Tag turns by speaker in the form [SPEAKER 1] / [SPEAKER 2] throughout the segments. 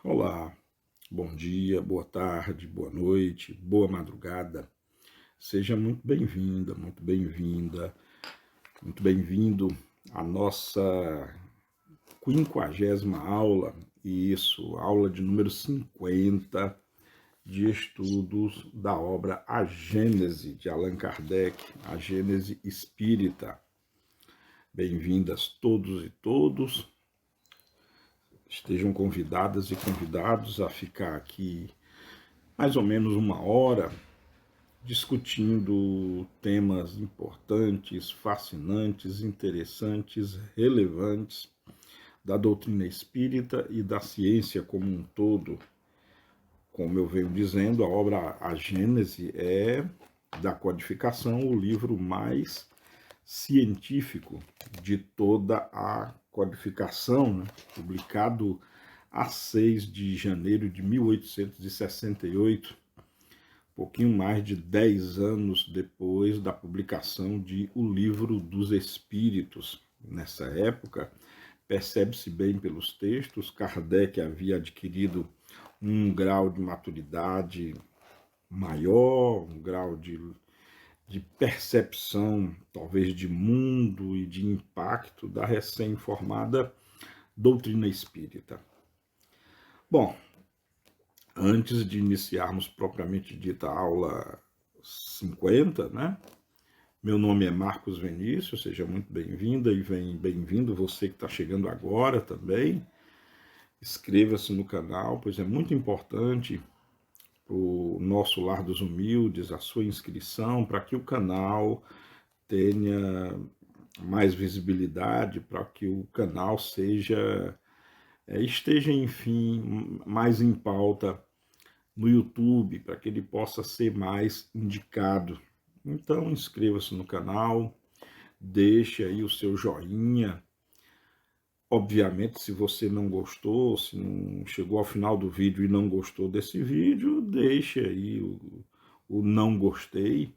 [SPEAKER 1] Olá, bom dia, boa tarde, boa noite, boa madrugada. Seja muito bem-vinda, muito bem-vindo à nossa 50ª aula, e isso, aula de número 50 de estudos da obra A Gênese, de Allan Kardec, a Gênese Espírita. Bem-vindas todos e todos. Estejam convidadas e convidados a ficar aqui mais ou menos uma hora discutindo temas importantes, fascinantes, interessantes, relevantes da doutrina espírita e da ciência como um todo. Como eu venho dizendo, a obra A Gênese é, da codificação, o livro mais científico de toda a codificação, né? Publicado a 6 de janeiro de 1868, pouquinho mais de 10 anos depois da publicação de O Livro dos Espíritos. Nessa época, percebe-se bem pelos textos, Kardec havia adquirido um grau de maturidade maior, um grau de percepção, talvez de mundo e de impacto da recém-formada doutrina espírita. Bom, antes de iniciarmos propriamente dita a aula 50, né? Meu nome é Marcos Vinícius, seja muito bem-vinda e bem-vindo você que está chegando agora também. Inscreva-se no canal, pois é muito importante para o nosso Lar dos Humildes a sua inscrição, para que o canal tenha mais visibilidade, para que o canal esteja, enfim, mais em pauta no YouTube, para que ele possa ser mais indicado. Então, inscreva-se no canal, deixe aí o seu joinha. Obviamente, se você não gostou, se não chegou ao final do vídeo e não gostou desse vídeo, deixe aí o não gostei.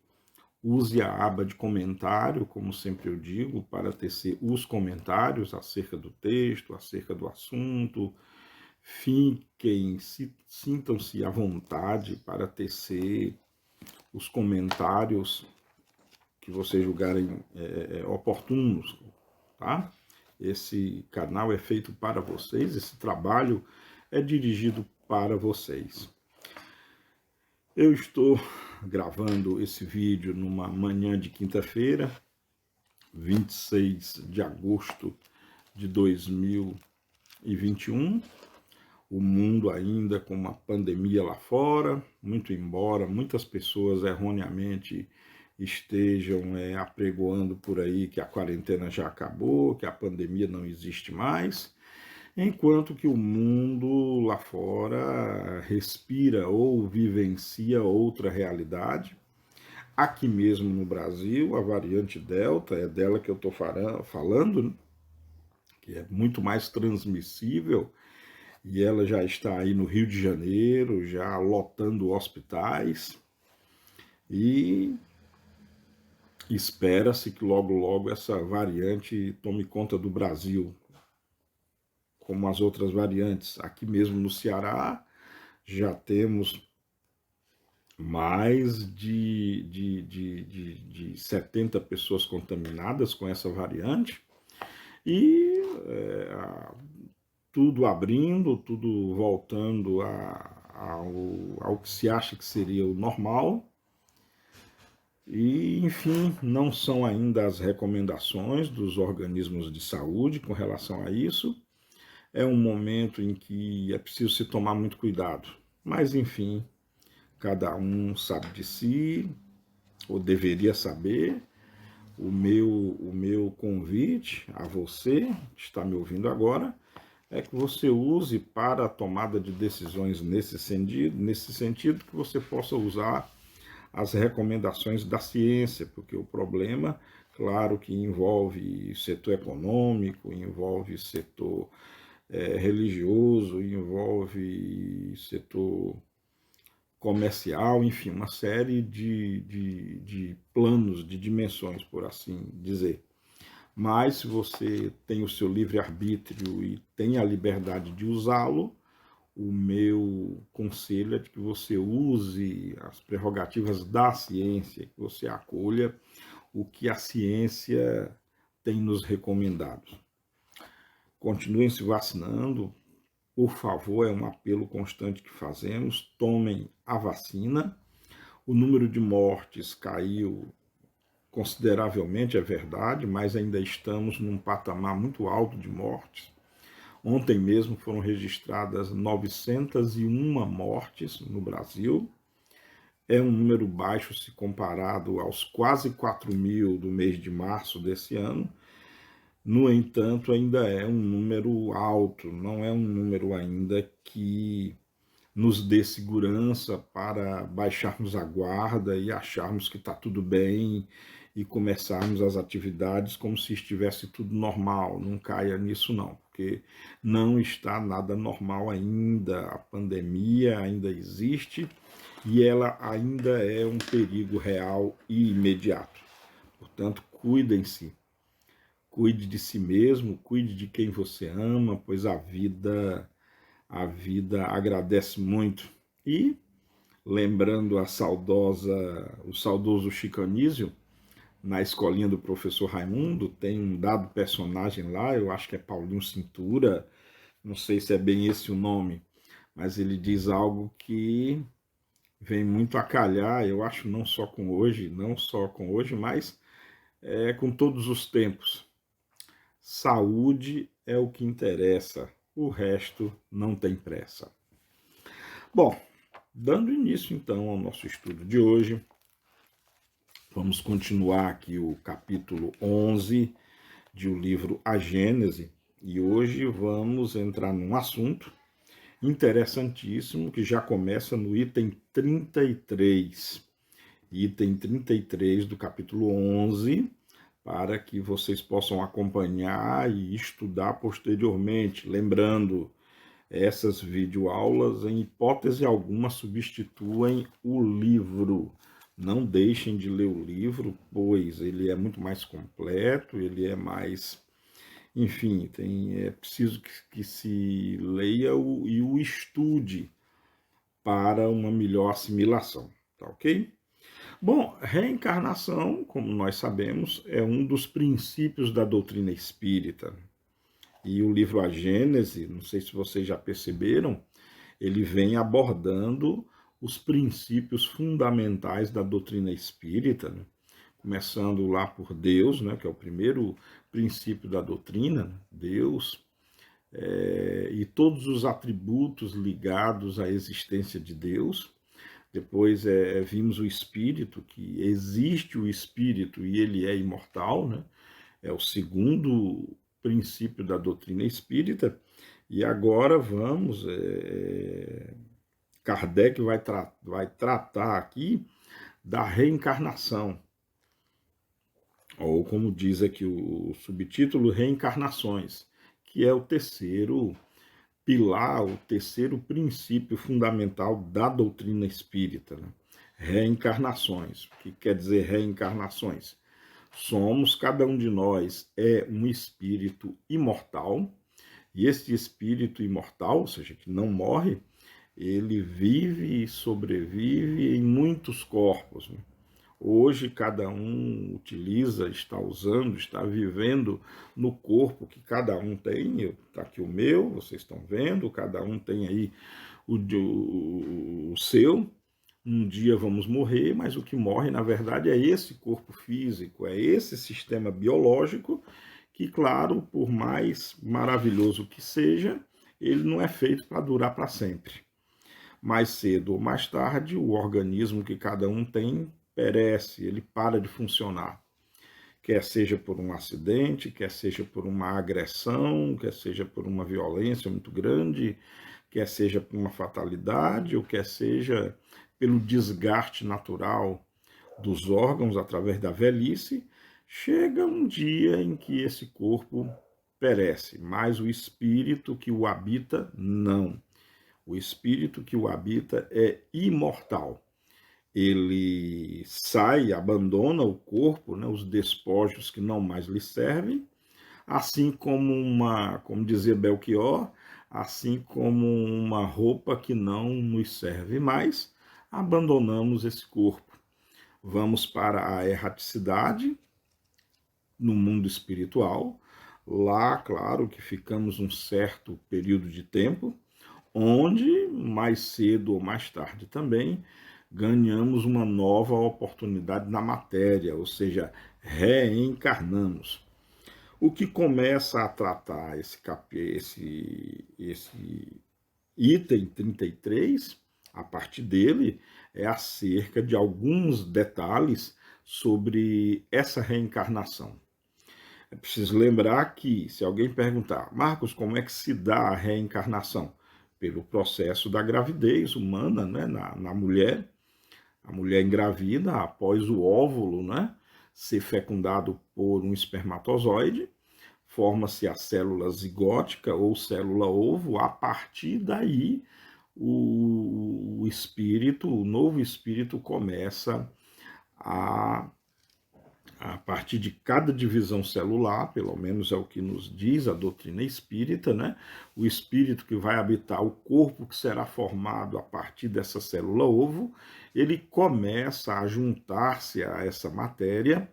[SPEAKER 1] Use a aba de comentário, como sempre eu digo, para tecer os comentários acerca do texto, acerca do assunto. Sintam-se à vontade para tecer os comentários que vocês julgarem oportunos, tá? Esse canal é feito para vocês, esse trabalho é dirigido para vocês. Eu estou gravando esse vídeo numa manhã de quinta-feira, 26 de agosto de 2021, o mundo ainda com uma pandemia lá fora, muito embora muitas pessoas erroneamente estejam apregoando por aí que a quarentena já acabou, que a pandemia não existe mais, enquanto que o mundo lá fora respira ou vivencia outra realidade. Aqui mesmo no Brasil, a variante Delta, é dela que eu estou falando, né? Que é muito mais transmissível, e ela já está aí no Rio de Janeiro, já lotando hospitais, e espera-se que logo, logo essa variante tome conta do Brasil, como as outras variantes. Aqui mesmo no Ceará, já temos mais de 70 pessoas contaminadas com essa variante, e tudo abrindo, tudo voltando ao que se acha que seria o normal. E, enfim, não são ainda as recomendações dos organismos de saúde com relação a isso. É um momento em que é preciso se tomar muito cuidado. Mas, enfim, cada um sabe de si, ou deveria saber. O meu convite a você, que está me ouvindo agora, é que você use para a tomada de decisões nesse sentido que você possa usar as recomendações da ciência, porque o problema, claro que envolve setor econômico, envolve setor religioso, envolve setor comercial, enfim, uma série de planos, de dimensões, por assim dizer. Mas se você tem o seu livre-arbítrio e tem a liberdade de usá-lo, o meu conselho é de que você use as prerrogativas da ciência, que você acolha o que a ciência tem nos recomendado. Continuem se vacinando, por favor, é um apelo constante que fazemos, tomem a vacina. O número de mortes caiu consideravelmente, é verdade, mas ainda estamos num patamar muito alto de mortes. Ontem mesmo foram registradas 901 mortes no Brasil. É um número baixo se comparado aos quase 4.000 do mês de março desse ano. No entanto, ainda é um número alto, não é um número ainda que nos dê segurança para baixarmos a guarda e acharmos que está tudo bem e começarmos as atividades como se estivesse tudo normal. Não caia nisso não, porque não está nada normal ainda. A pandemia ainda existe e ela ainda é um perigo real e imediato. Portanto, cuidem-se, cuide de si mesmo, cuide de quem você ama, pois a vida agradece muito. E, lembrando o saudoso Chico Anísio, na escolinha do professor Raimundo, tem um dado personagem lá, eu acho que é Paulinho Cintura, não sei se é bem esse o nome, mas ele diz algo que vem muito a calhar, eu acho, não só com hoje, mas com todos os tempos. Saúde é o que interessa, o resto não tem pressa. Bom, dando início então ao nosso estudo de hoje, vamos continuar aqui o capítulo 11 de o livro A Gênese, e hoje vamos entrar num assunto interessantíssimo que já começa no item 33. Item 33 do capítulo 11, para que vocês possam acompanhar e estudar posteriormente. Lembrando, essas videoaulas, em hipótese alguma, substituem o livro. Não deixem de ler o livro, pois ele é muito mais completo, ele é mais... Enfim, é preciso que se leia e o estude para uma melhor assimilação, tá ok? Bom, reencarnação, como nós sabemos, é um dos princípios da doutrina espírita. E o livro A Gênese, não sei se vocês já perceberam, ele vem abordando os princípios fundamentais da doutrina espírita, né? Começando lá por Deus, né, que é o primeiro princípio da doutrina, Deus, e todos os atributos ligados à existência de Deus. Depois vimos o Espírito, que existe o Espírito e ele é imortal, né? É o segundo princípio da doutrina espírita. E agora vamos... Kardec vai tratar aqui da reencarnação, ou como diz aqui o subtítulo, Reencarnações, que é o terceiro pilar, o terceiro princípio fundamental da doutrina espírita, né? Reencarnações. O que quer dizer reencarnações? Cada um de nós é um espírito imortal, e esse espírito imortal, ou seja, que não morre, ele vive e sobrevive em muitos corpos, né? Hoje cada um utiliza, está usando, está vivendo no corpo que cada um tem. Está aqui o meu, vocês estão vendo, cada um tem aí o seu. Um dia vamos morrer, mas o que morre, na verdade, é esse corpo físico, é esse sistema biológico que, claro, por mais maravilhoso que seja, ele não é feito para durar para sempre. Mais cedo ou mais tarde, o organismo que cada um tem perece, ele para de funcionar. Quer seja por um acidente, quer seja por uma agressão, quer seja por uma violência muito grande, quer seja por uma fatalidade, ou quer seja pelo desgaste natural dos órgãos através da velhice, chega um dia em que esse corpo perece, mas o espírito que o habita, não. O espírito que o habita é imortal. Ele sai, abandona o corpo, né, os despojos que não mais lhe servem, assim como dizia Belchior, assim como uma roupa que não nos serve mais, abandonamos esse corpo. Vamos para a erraticidade no mundo espiritual. Lá, claro que ficamos um certo período de tempo, onde mais cedo ou mais tarde também ganhamos uma nova oportunidade na matéria, ou seja, reencarnamos. O que começa a tratar esse item 33, a partir dele, é acerca de alguns detalhes sobre essa reencarnação. É preciso lembrar que, se alguém perguntar, Marcos, como é que se dá a reencarnação? Pelo processo da gravidez humana, né, na mulher. A mulher engravida após o óvulo, né, ser fecundado por um espermatozoide, forma-se a célula zigótica ou célula ovo. A partir daí, o espírito, o novo espírito começa a partir de cada divisão celular, pelo menos é o que nos diz a doutrina espírita, né? O espírito que vai habitar o corpo que será formado a partir dessa célula ovo, ele começa a juntar-se a essa matéria,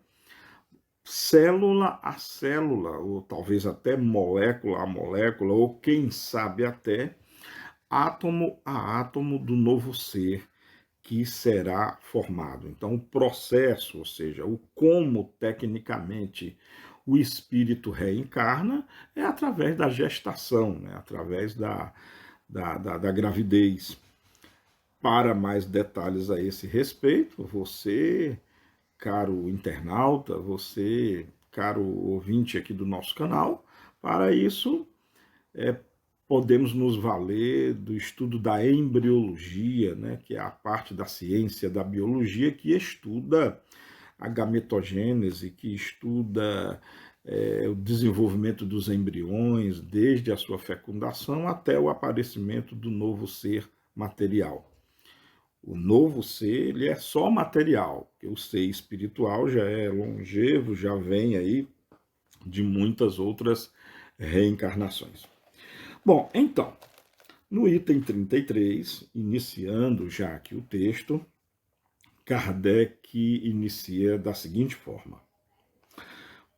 [SPEAKER 1] célula a célula, ou talvez até molécula a molécula, ou quem sabe até átomo a átomo do novo ser que será formado. Então, o processo, ou seja, o como tecnicamente o espírito reencarna, é através da gestação, né? Através da gravidez. Para mais detalhes a esse respeito, você, caro internauta, você, caro ouvinte aqui do nosso canal, para isso, podemos nos valer do estudo da embriologia, né, que é a parte da ciência da biologia que estuda a gametogênese, que estuda o desenvolvimento dos embriões, desde a sua fecundação até o aparecimento do novo ser material. O novo ser, ele é só material, porque o ser espiritual já é longevo, já vem aí de muitas outras reencarnações. Bom, então, no item 33, iniciando já aqui o texto, Kardec inicia da seguinte forma: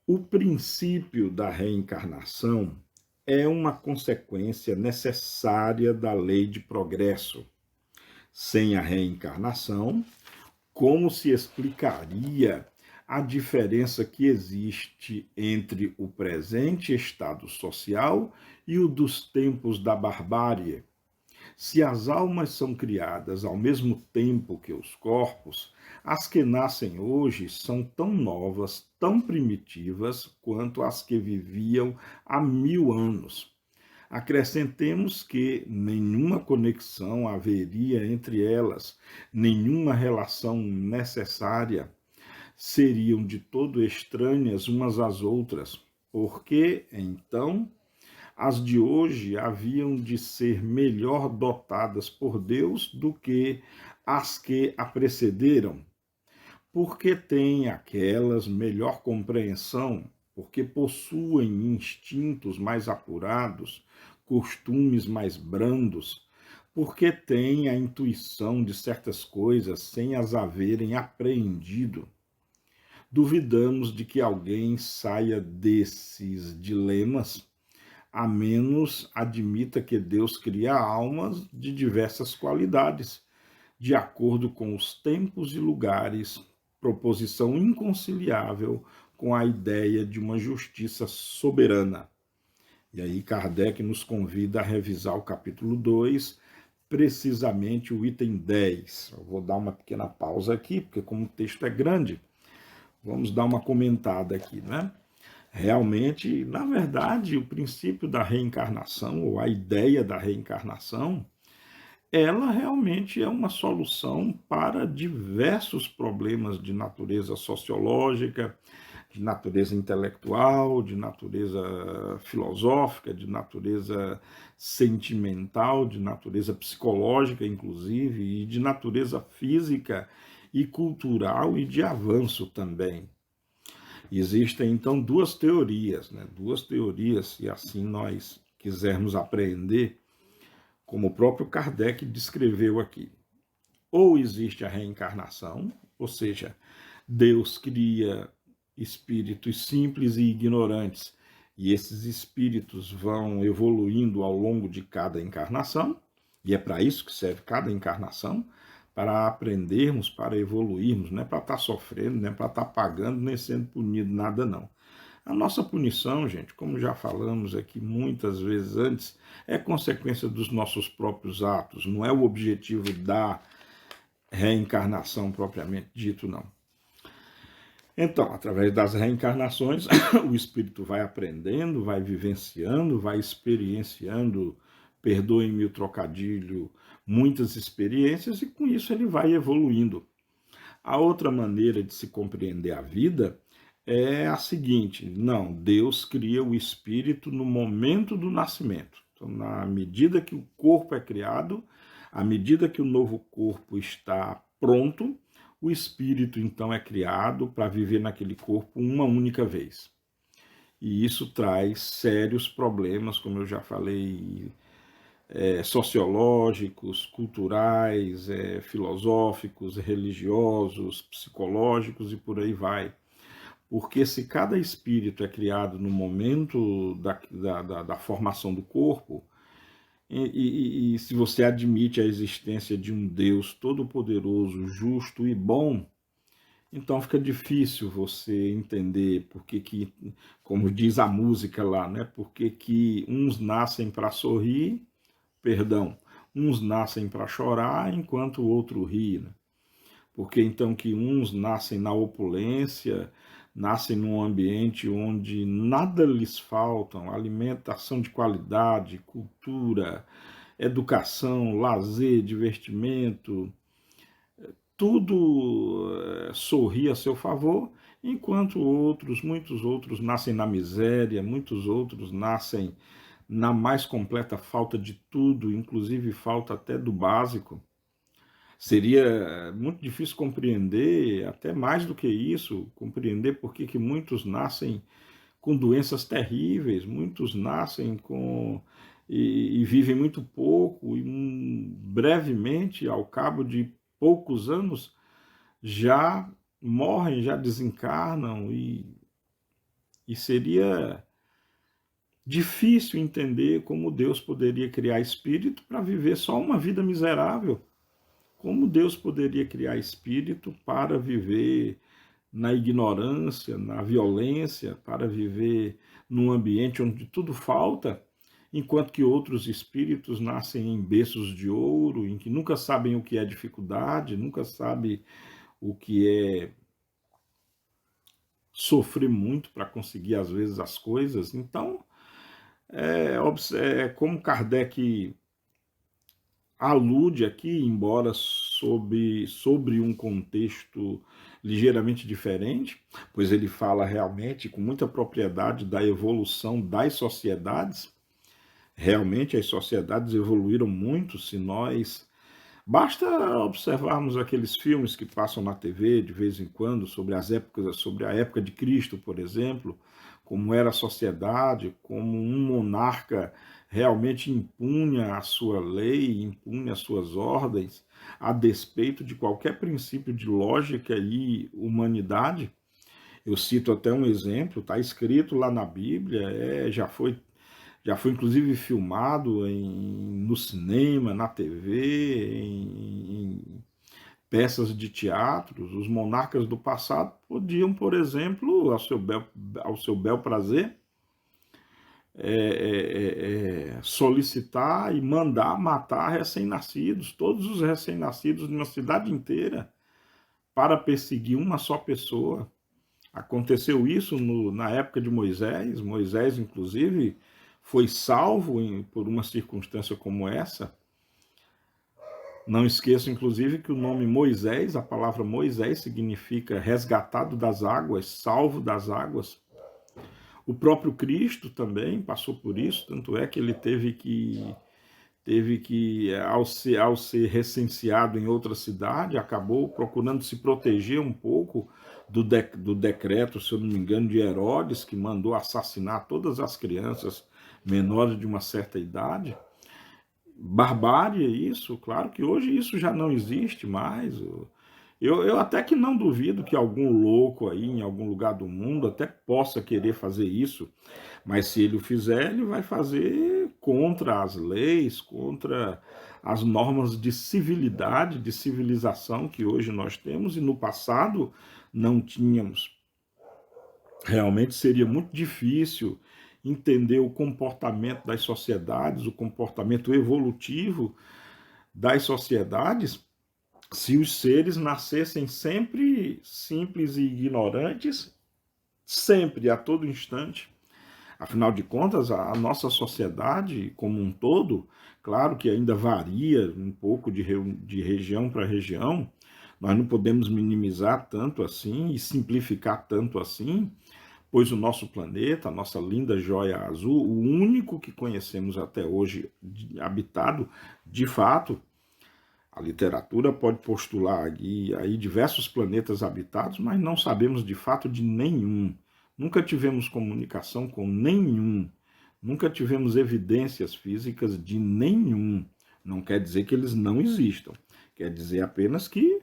[SPEAKER 1] o princípio da reencarnação é uma consequência necessária da lei de progresso. Sem a reencarnação, como se explicaria a diferença que existe entre o presente estado social e o dos tempos da barbárie? Se as almas são criadas ao mesmo tempo que os corpos, as que nascem hoje são tão novas, tão primitivas, quanto as que viviam há 1000 anos. Acrescentemos que nenhuma conexão haveria entre elas, nenhuma relação necessária, seriam de todo estranhas umas às outras, porque, então, as de hoje haviam de ser melhor dotadas por Deus do que as que a precederam, porque têm aquelas melhor compreensão, porque possuem instintos mais apurados, costumes mais brandos, porque têm a intuição de certas coisas sem as haverem apreendido. Duvidamos de que alguém saia desses dilemas, a menos admita que Deus cria almas de diversas qualidades, de acordo com os tempos e lugares, proposição inconciliável com a ideia de uma justiça soberana. E aí Kardec nos convida a revisar o capítulo 2, precisamente o item 10. Eu vou dar uma pequena pausa aqui, porque como o texto é grande, vamos dar uma comentada aqui, né? Realmente, na verdade, o princípio da reencarnação, ou a ideia da reencarnação, ela realmente é uma solução para diversos problemas de natureza sociológica, de natureza intelectual, de natureza filosófica, de natureza sentimental, de natureza psicológica, inclusive, e de natureza física e cultural e de avanço também. Existem, então, duas teorias, e assim nós quisermos apreender, como o próprio Kardec descreveu aqui. Ou existe a reencarnação, ou seja, Deus cria espíritos simples e ignorantes, e esses espíritos vão evoluindo ao longo de cada encarnação, e é para isso que serve cada encarnação, para aprendermos, para evoluirmos, não é para estar sofrendo, não é para estar pagando, nem sendo punido, nada não. A nossa punição, gente, como já falamos aqui muitas vezes antes, é consequência dos nossos próprios atos, não é o objetivo da reencarnação propriamente dito, não. Então, através das reencarnações, o espírito vai aprendendo, vai vivenciando, vai experienciando, perdoem-me o trocadilho, muitas experiências, e com isso ele vai evoluindo. A outra maneira de se compreender a vida é a seguinte: não, Deus cria o espírito no momento do nascimento. Então, na medida que o corpo é criado, à medida que o novo corpo está pronto, o espírito então é criado para viver naquele corpo uma única vez. E isso traz sérios problemas, como eu já falei, sociológicos, culturais, filosóficos, religiosos, psicológicos e por aí vai. Porque se cada espírito é criado no momento da formação do corpo, e se você admite a existência de um Deus todo-poderoso, justo e bom, então fica difícil você entender por que, como diz a música lá, né? Por que uns nascem para sorrir, perdão, uns nascem para chorar enquanto o outro ri, né? Porque então que uns nascem na opulência, nascem num ambiente onde nada lhes falta, alimentação de qualidade, cultura, educação, lazer, divertimento, tudo sorri a seu favor, enquanto outros, muitos outros, nascem na miséria, muitos outros nascem na mais completa falta de tudo, inclusive falta até do básico. Seria muito difícil compreender, até mais do que isso, compreender por que muitos nascem com doenças terríveis, muitos nascem com e vivem muito pouco, e brevemente, ao cabo de poucos anos, já morrem, já desencarnam, e seria difícil entender como Deus poderia criar espírito para viver só uma vida miserável. Como Deus poderia criar espírito para viver na ignorância, na violência, para viver num ambiente onde tudo falta, enquanto que outros espíritos nascem em berços de ouro, em que nunca sabem o que é dificuldade, nunca sabem o que é sofrer muito para conseguir, às vezes, as coisas. Então, como Kardec alude aqui, embora sobre um contexto ligeiramente diferente, pois ele fala realmente com muita propriedade da evolução das sociedades. Realmente as sociedades evoluíram muito, se nós... Basta observarmos aqueles filmes que passam na TV de vez em quando sobre as épocas, sobre a época de Cristo, por exemplo, como era a sociedade, como um monarca realmente impunha a sua lei, impunha as suas ordens, a despeito de qualquer princípio de lógica e humanidade. Eu cito até um exemplo, está escrito lá na Bíblia, já foi inclusive filmado no cinema, na TV, em peças de teatro. Os monarcas do passado podiam, por exemplo, ao seu bel prazer, solicitar e mandar matar recém-nascidos, todos os recém-nascidos de uma cidade inteira, para perseguir uma só pessoa. Aconteceu isso na época de Moisés. Moisés, inclusive, foi salvo por uma circunstância como essa. Não esqueça, inclusive, que o nome Moisés, a palavra Moisés, significa resgatado das águas, salvo das águas. O próprio Cristo também passou por isso, tanto é que ele teve que ao ser recenseado em outra cidade, acabou procurando se proteger um pouco do decreto, se eu não me engano, de Herodes, que mandou assassinar todas as crianças menores de uma certa idade. Barbárie isso, claro que hoje isso já não existe mais. Eu até que não duvido que algum louco aí em algum lugar do mundo até possa querer fazer isso, mas se ele o fizer, ele vai fazer contra as leis, contra as normas de civilidade, de civilização que hoje nós temos e no passado não tínhamos. Realmente seria muito difícil entender o comportamento das sociedades, o comportamento evolutivo das sociedades, se os seres nascessem sempre simples e ignorantes, sempre, a todo instante. Afinal de contas, a nossa sociedade como um todo, claro que ainda varia um pouco de região para região, nós não podemos minimizar tanto assim e simplificar tanto assim, pois o nosso planeta, a nossa linda joia azul, o único que conhecemos até hoje habitado, de fato, a literatura pode postular aí diversos planetas habitados, mas não sabemos de fato de nenhum. Nunca tivemos comunicação com nenhum. Nunca tivemos evidências físicas de nenhum. Não quer dizer que eles não existam. Quer dizer apenas que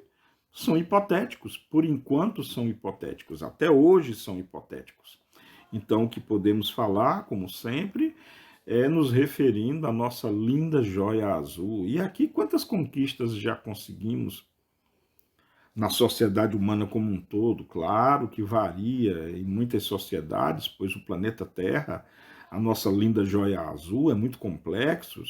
[SPEAKER 1] são hipotéticos. Por enquanto são hipotéticos. Até hoje são hipotéticos. Então, o que podemos falar, como sempre, é nos referindo à nossa linda joia azul. E aqui, quantas conquistas já conseguimos na sociedade humana como um todo? Claro que varia em muitas sociedades, pois o planeta Terra, a nossa linda joia azul, é muito complexo,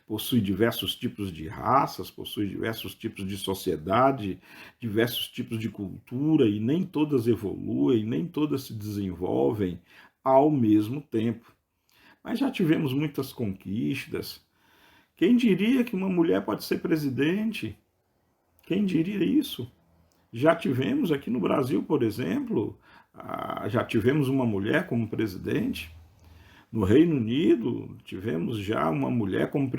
[SPEAKER 1] possui diversos tipos de raças, possui diversos tipos de sociedade, diversos tipos de cultura, e nem todas evoluem, nem todas se desenvolvem ao mesmo tempo. Mas já tivemos muitas conquistas. Quem diria que uma mulher pode ser presidente? Quem diria isso? Já tivemos aqui no Brasil, por exemplo, já tivemos uma mulher como presidente. No Reino Unido, tivemos já uma mulher como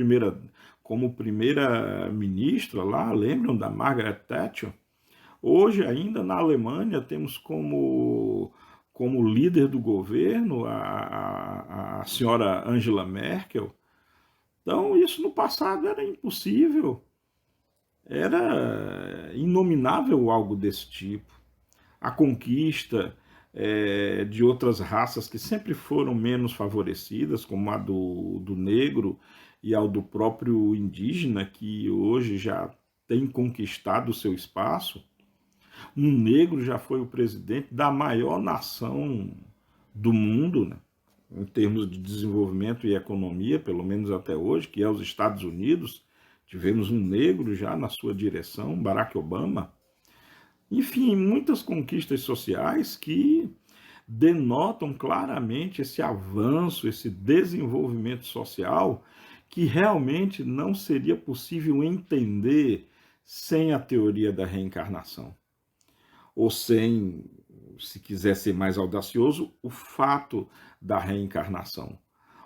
[SPEAKER 1] primeira ministra lá, lembram da Margaret Thatcher? Hoje, ainda na Alemanha, temos como líder do governo a senhora Angela Merkel. Então, isso no passado era impossível, era inominável algo desse tipo. A conquista de outras raças que sempre foram menos favorecidas, como a do negro e ao do próprio indígena, que hoje já tem conquistado o seu espaço. Um negro já foi o presidente da maior nação do mundo, né, em termos de desenvolvimento e economia, pelo menos até hoje, que é os Estados Unidos. Tivemos um negro já na sua direção, Barack Obama. Enfim, muitas conquistas sociais que denotam claramente esse avanço, esse desenvolvimento social que realmente não seria possível entender sem a teoria da reencarnação. Ou sem, se quiser ser mais audacioso, o fato da reencarnação,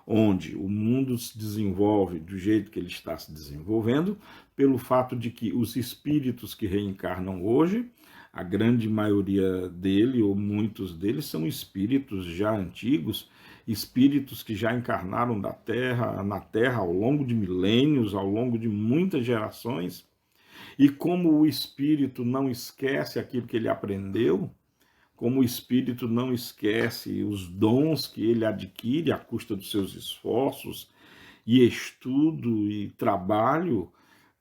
[SPEAKER 1] onde o mundo se desenvolve do jeito que ele está se desenvolvendo, pelo fato de que os espíritos que reencarnam hoje, a grande maioria dele, ou muitos deles, são espíritos já antigos, espíritos que já encarnaram na Terra ao longo de milênios, ao longo de muitas gerações, e como o espírito não esquece aquilo que ele aprendeu, como o espírito não esquece os dons que ele adquire à custa dos seus esforços e estudo e trabalho,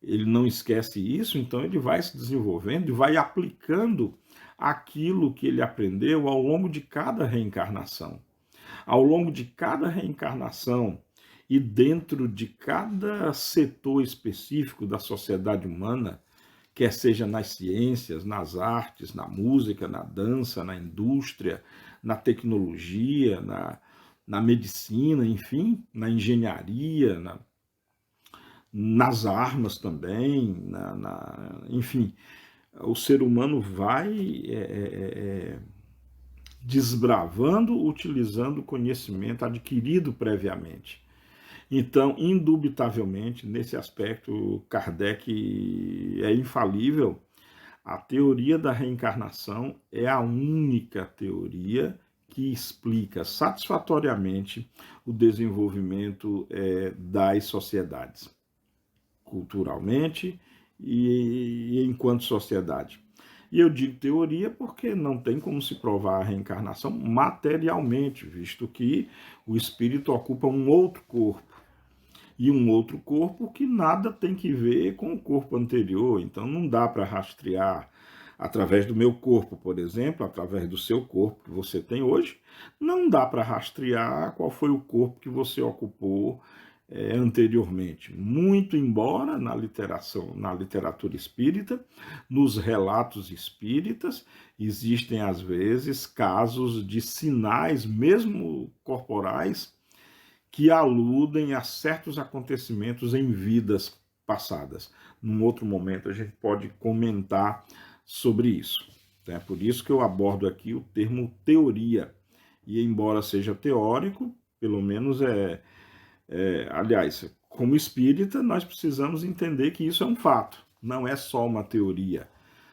[SPEAKER 1] ele não esquece isso, então ele vai se desenvolvendo e vai aplicando aquilo que ele aprendeu ao longo de cada reencarnação. Ao longo de cada reencarnação e dentro de cada setor específico da sociedade humana, quer seja nas ciências, nas artes, na música, na dança, na indústria, na tecnologia, na medicina, enfim, na engenharia, nas armas também, enfim, o ser humano vai desbravando, utilizando o conhecimento adquirido previamente. Então, indubitavelmente, nesse aspecto, Kardec é infalível. A teoria da reencarnação é a única teoria que explica satisfatoriamente o desenvolvimento das sociedades, culturalmente e enquanto sociedade. E eu digo teoria porque não tem como se provar a reencarnação materialmente, visto que o espírito ocupa um outro corpo. E um outro corpo que nada tem que ver com o corpo anterior. Então não dá para rastrear através do meu corpo, por exemplo, através do seu corpo que você tem hoje, não dá para rastrear qual foi o corpo que você ocupou anteriormente. Muito embora na literatura espírita, nos relatos espíritas, existem às vezes casos de sinais, mesmo corporais, que aludem a certos acontecimentos em vidas passadas. Num outro momento a gente pode comentar sobre isso. É por isso que eu abordo aqui o termo teoria. E embora seja teórico, pelo menos aliás, como espírita, nós precisamos entender que isso é um fato, não é só uma teoria,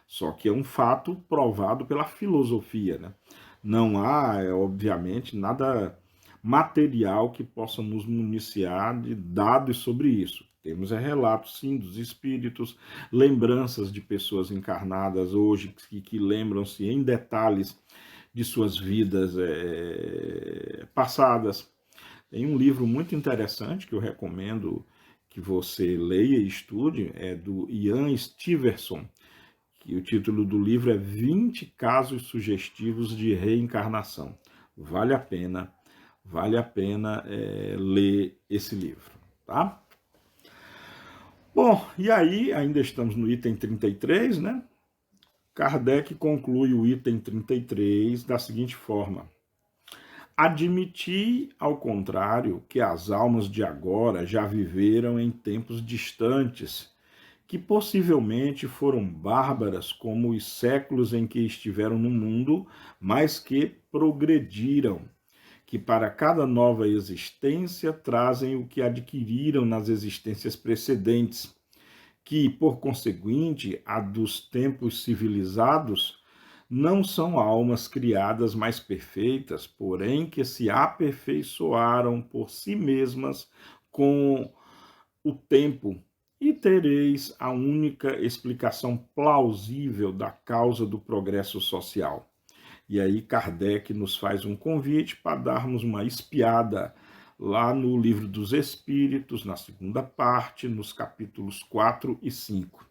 [SPEAKER 1] só que é um fato provado pela filosofia, né? Não há, obviamente, nada material que possa nos municiar de dados sobre isso. Temos relatos, sim, dos espíritos, lembranças de pessoas encarnadas hoje que lembram-se em detalhes de suas vidas passadas. Tem um livro muito interessante que eu recomendo que você leia e estude, é do Ian Stevenson, que o título do livro é 20 casos sugestivos de reencarnação. Vale a pena ler esse livro, tá? Bom, e aí, ainda estamos no item 33, né? Kardec conclui o item 33 da seguinte forma: admiti, ao contrário, que as almas de agora já viveram em tempos distantes, que possivelmente foram bárbaras como os séculos em que estiveram no mundo, mas que progrediram, que para cada nova existência trazem o que adquiriram nas existências precedentes, que, por conseguinte, a dos tempos civilizados, não são almas criadas mais perfeitas, porém que se aperfeiçoaram por si mesmas com o tempo, e tereis a única explicação plausível da causa do progresso social. E aí Kardec nos faz um convite para darmos uma espiada lá no Livro dos Espíritos, na segunda parte, nos capítulos 4 e 5.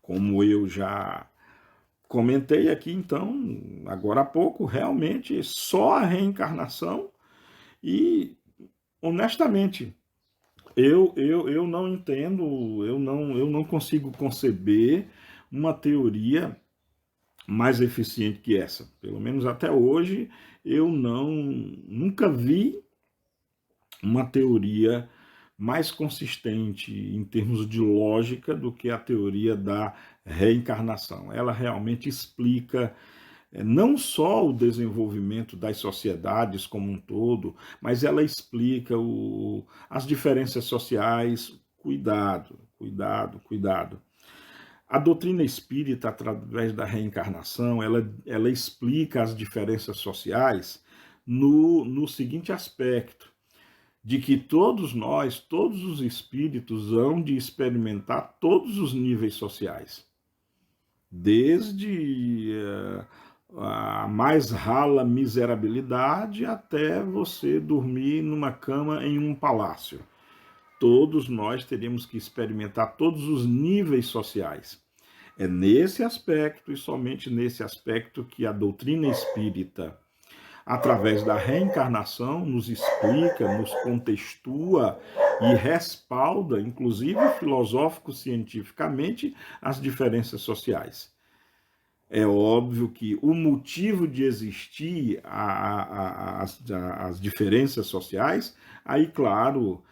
[SPEAKER 1] Como eu já comentei aqui, então, agora há pouco, realmente só a reencarnação e, honestamente, eu não entendo, eu não consigo conceber uma teoria mais eficiente que essa. Pelo menos até hoje, eu nunca vi uma teoria mais consistente em termos de lógica do que a teoria da reencarnação. Ela realmente explica não só o desenvolvimento das sociedades como um todo, mas ela explica as diferenças sociais. Cuidado, cuidado, cuidado. A doutrina espírita, através da reencarnação, ela explica as diferenças sociais no seguinte aspecto: de que todos nós, todos os espíritos, hão de experimentar todos os níveis sociais, desde a mais rala miserabilidade até você dormir numa cama em um palácio. Todos nós teríamos que experimentar todos os níveis sociais. É nesse aspecto e somente nesse aspecto que a doutrina espírita, através da reencarnação, nos explica, nos contextua e respalda, inclusive filosófico-cientificamente, as diferenças sociais. É óbvio que o motivo de existir as diferenças sociais, aí, claro,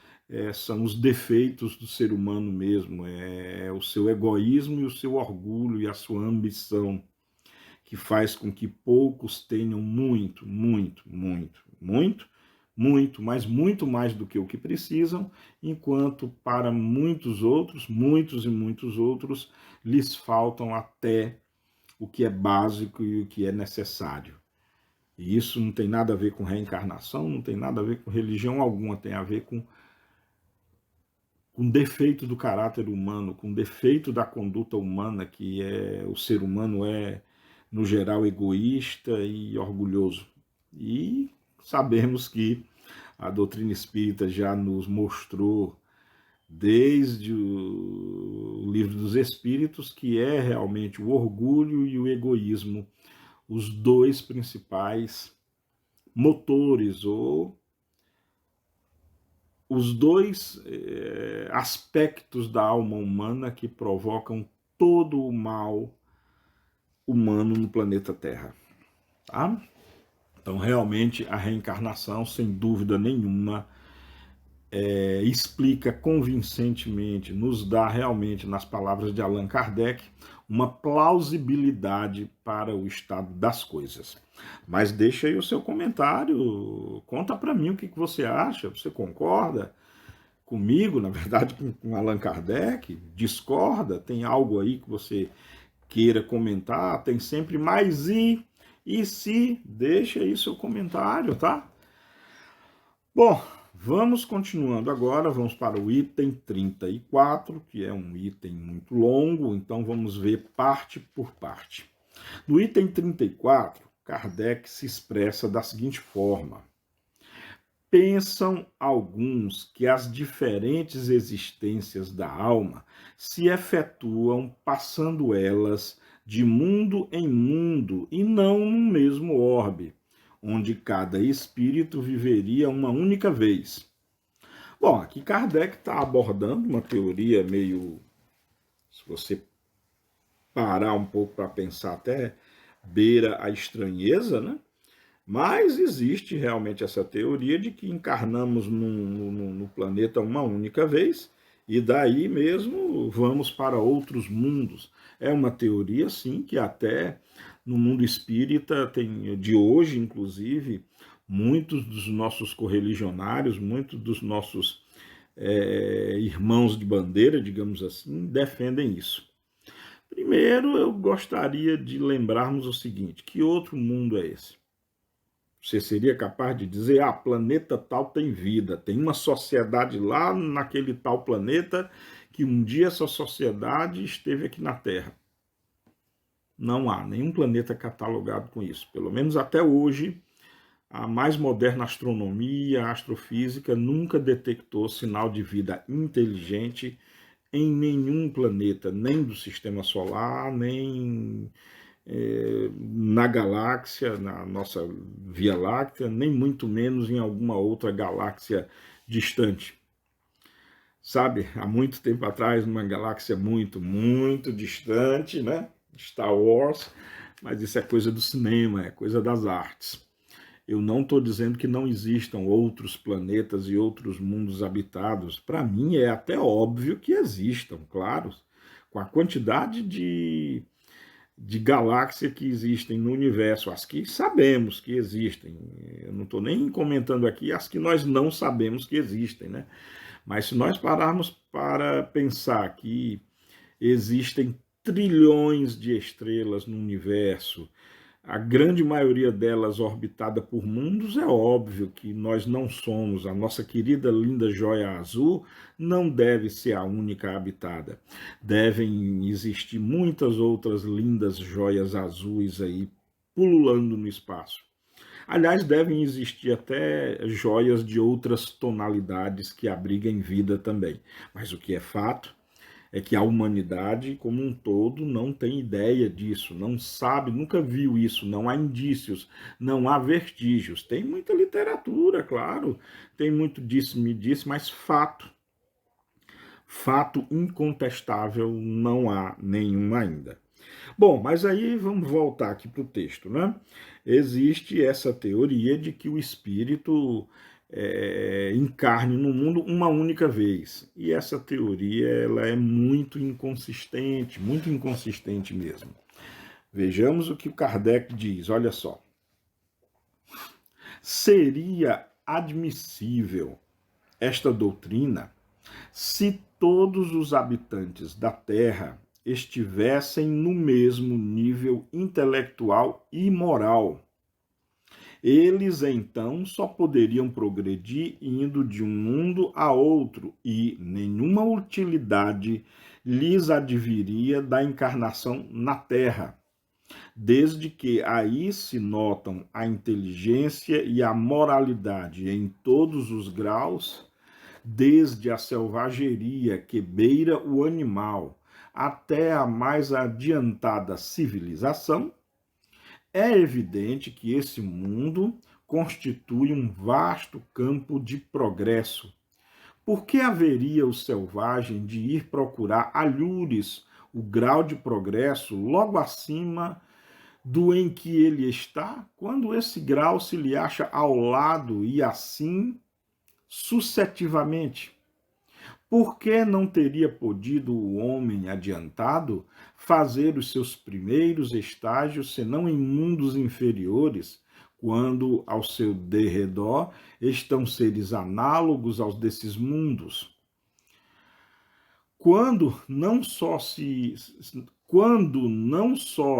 [SPEAKER 1] são os defeitos do ser humano mesmo, é o seu egoísmo e o seu orgulho e a sua ambição, que faz com que poucos tenham muito, muito, muito, muito, muito, mas muito mais do que o que precisam, enquanto para muitos outros, muitos e muitos outros, lhes faltam até o que é básico e o que é necessário. E isso não tem nada a ver com reencarnação, não tem nada a ver com religião alguma, tem a ver com defeito do caráter humano, com defeito da conduta humana, que o ser humano é, no geral, egoísta e orgulhoso. E sabemos que a doutrina espírita já nos mostrou, desde o Livro dos Espíritos, que é realmente o orgulho e o egoísmo os dois principais motores, ou os dois aspectos da alma humana que provocam todo o mal humano no planeta Terra. Tá? Então, realmente, a reencarnação, sem dúvida nenhuma, explica convincentemente, nos dá realmente, nas palavras de Allan Kardec, uma plausibilidade para o estado das coisas. Mas deixa aí o seu comentário, conta para mim o que você acha, você concorda comigo, na verdade, com Allan Kardec, discorda, tem algo aí que você queira comentar, tem sempre mais e se, deixa aí seu comentário, tá? Bom, vamos continuando agora, vamos para o item 34, que é um item muito longo, então vamos ver parte por parte. No item 34, Kardec se expressa da seguinte forma: pensam alguns que as diferentes existências da alma se efetuam passando elas de mundo em mundo e não no mesmo orbe, onde cada espírito viveria uma única vez. Bom, aqui Kardec está abordando uma teoria meio, se você parar um pouco para pensar, até beira a estranheza, né? Mas existe realmente essa teoria de que encarnamos no planeta uma única vez e daí mesmo vamos para outros mundos. É uma teoria, sim, que até no mundo espírita tem, de hoje, inclusive, muitos dos nossos correligionários, muitos dos nossos irmãos de bandeira, digamos assim, defendem isso. Primeiro, eu gostaria de lembrarmos o seguinte: que outro mundo é esse? Você seria capaz de dizer, planeta tal tem vida, tem uma sociedade lá naquele tal planeta que um dia essa sociedade esteve aqui na Terra. Não há nenhum planeta catalogado com isso. Pelo menos até hoje, a mais moderna astronomia, a astrofísica, nunca detectou sinal de vida inteligente em nenhum planeta, nem do Sistema Solar, nem na galáxia, na nossa Via Láctea, nem muito menos em alguma outra galáxia distante. Sabe, há muito tempo atrás, numa galáxia muito, muito distante, né? Star Wars, mas isso é coisa do cinema, é coisa das artes. Eu não estou dizendo que não existam outros planetas e outros mundos habitados. Para mim é até óbvio que existam, claro, com a quantidade de galáxias que existem no universo, as que sabemos que existem. Eu não estou nem comentando aqui as que nós não sabemos que existem, né? Mas se nós pararmos para pensar que existem trilhões de estrelas no universo, a grande maioria delas orbitada por mundos, é óbvio que nós não somos, a nossa querida linda joia azul não deve ser a única habitada. Devem existir muitas outras lindas joias azuis aí pululando no espaço. Aliás, devem existir até joias de outras tonalidades que abriguem vida também. Mas o que é fato é que a humanidade como um todo não tem ideia disso, não sabe, nunca viu isso, não há indícios, não há vestígios. Tem muita literatura, claro, tem muito disse-me disse, mas fato incontestável não há nenhum ainda. Bom, mas aí vamos voltar aqui para o texto, né? Existe essa teoria de que o espírito encarne no mundo uma única vez. E essa teoria ela é muito inconsistente mesmo. Vejamos o que o Kardec diz, olha só. Seria admissível esta doutrina se todos os habitantes da Terra estivessem no mesmo nível intelectual e moral, Eles então só poderiam progredir indo de um mundo a outro e nenhuma utilidade lhes adviria da encarnação na Terra, desde que aí se notam a inteligência e a moralidade em todos os graus, desde a selvageria que beira o animal até a mais adiantada civilização. É evidente que esse mundo constitui um vasto campo de progresso. Por que haveria o selvagem de ir procurar alhures o grau de progresso logo acima do em que ele está, quando esse grau se lhe acha ao lado e assim sucessivamente? Por que não teria podido o homem adiantado fazer os seus primeiros estágios, senão em mundos inferiores, quando ao seu derredor estão seres análogos aos desses mundos? Quando não só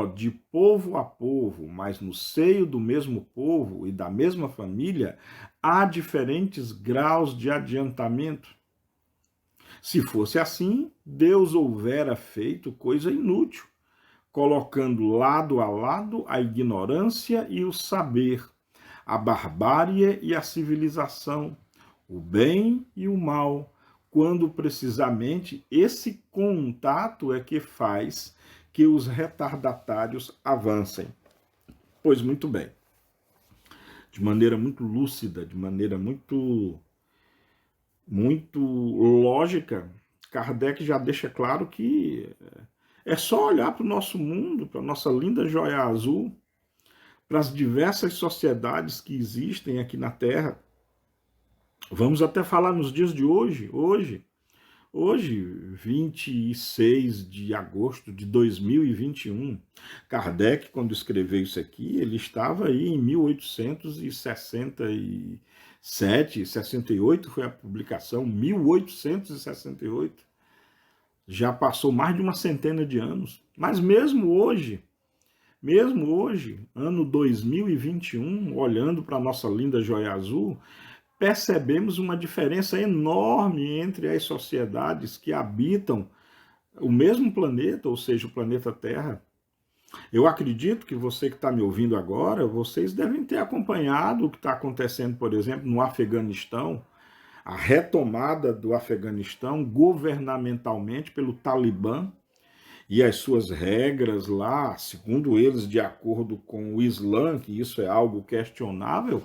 [SPEAKER 1] de povo a povo, mas no seio do mesmo povo e da mesma família, há diferentes graus de adiantamento. Se fosse assim, Deus houvera feito coisa inútil, colocando lado a lado a ignorância e o saber, a barbárie e a civilização, o bem e o mal, quando precisamente esse contato é que faz que os retardatários avancem. Pois muito bem, de maneira muito lúcida, de maneira muito lógica, Kardec já deixa claro que é só olhar para o nosso mundo, para a nossa linda joia azul, para as diversas sociedades que existem aqui na Terra. Vamos até falar nos dias de hoje, 26 de agosto de 2021, Kardec, quando escreveu isso aqui, ele estava aí em 1867, 68 foi a publicação, 1868. Já passou mais de uma centena de anos. Mas mesmo hoje, ano 2021, olhando para a nossa linda joia azul, percebemos uma diferença enorme entre as sociedades que habitam o mesmo planeta, ou seja, o planeta Terra. Eu acredito que você que está me ouvindo agora, vocês devem ter acompanhado o que está acontecendo, por exemplo, no Afeganistão, a retomada do Afeganistão governamentalmente pelo Talibã e as suas regras lá, segundo eles, de acordo com o Islã, que isso é algo questionável,